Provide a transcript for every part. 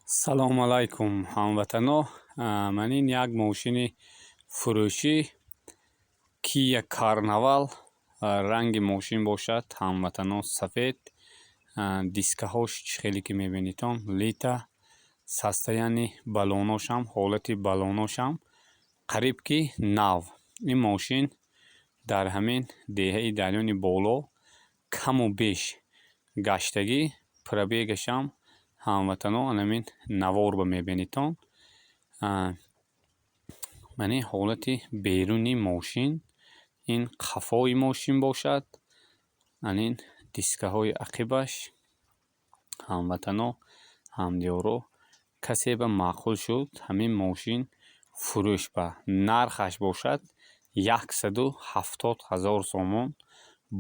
салому алайкум ҳамватано. Ман ин як мошини фурӯшӣ Kia Carnival ранги мошин бошад ҳамватано сафед, дискаҳош чӣ хеле ки мебинитон лита, састаяни балоношам, ҳолати балоношам қариб ки нав. Ин мошин дар ҳамин деҳаи дарёни боло каму беш гаштагӣ, пробегашам ҳамватано анамин наворба мебинитон. Мани ҳолати беруни мошин ин қафои мошин бошад, анин дискаҳои ақибаш ҳамватано ҳамдиёро касе ба маъқул шуд ҳамин мошин фурӯш ба нархаш бошад 170,000 сомон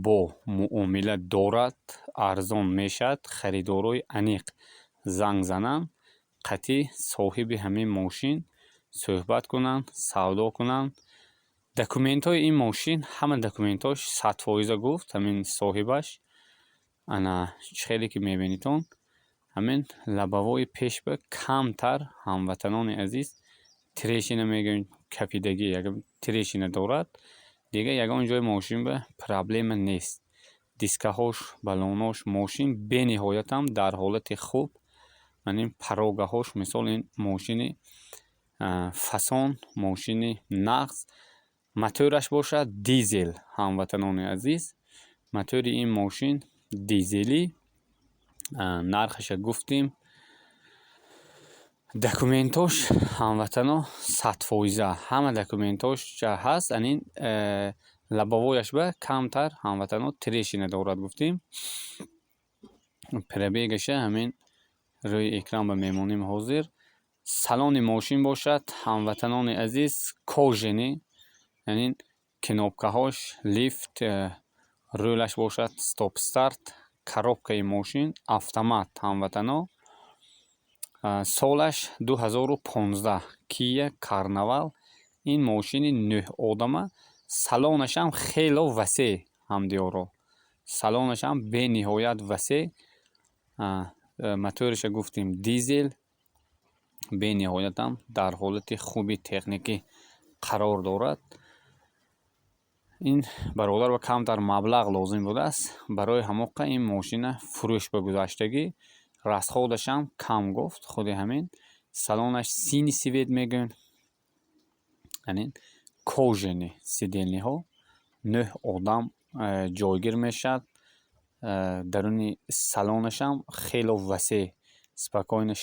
бо муомила дорад, арзон мешад. Харидорои аниқ занг зананд, қатъи соҳиби ҳамин мошин суҳбат кунанд, савдо кунанд. Документҳои ин мошин ҳама документҳош 100% гуфт ҳамин соҳибаш. Ана чӣ хеле ки мебинитон ҳамин лабавои пешба камтар ҳамватанони азиз тирешина мегӯем капидагӣ ягон тирешина дорад. Дига ягон ҷои мошин ба проблема нест. Дискаҳош, балонош, мошин бениҳоятам дар ҳолати хуб. Манин парогаҳош мисол ин мошини фасон, мошини нағз, мотораш бошад дизел ҳамватанони азиз. Мотори ин мошин дизелӣ, нархаша гуфтем. Документош ҳамватано 100% ҳама документош ҳаст. Анин лабавояш ба камтар ҳамватано тирешина дорад гуфтем. Пробегаша ҳамин рӯи экран ба мемонем ҳозир. Салони мошин бошад ҳамватанони азиз кожени, янин кнопкаҳош, лифт, рӯлаш бошад стоп старт, коробкаи мошин автомат ҳамватано. Солаш 2015 Kia Carnival. Ин мошини 9 одама. Салонашам хело васеъ ҳамдиёро. Салонашам бениҳоят васеъ. Моториша гуфтем дизел бениҳоятам дар ҳолати хуби техникӣ қарор дорад. Ин бародар ба камтар маблағ лозим будааст барои ҳамоқа ин мошина фурӯш ба гузаштагӣ. Расходашам кам гуфт. худи ҳамин салонаш сини свет мегӯем. Анин кожени сиденниҳо 9 одам ҷойгир мешавад. Даруни салонашам хело васеъ спокойно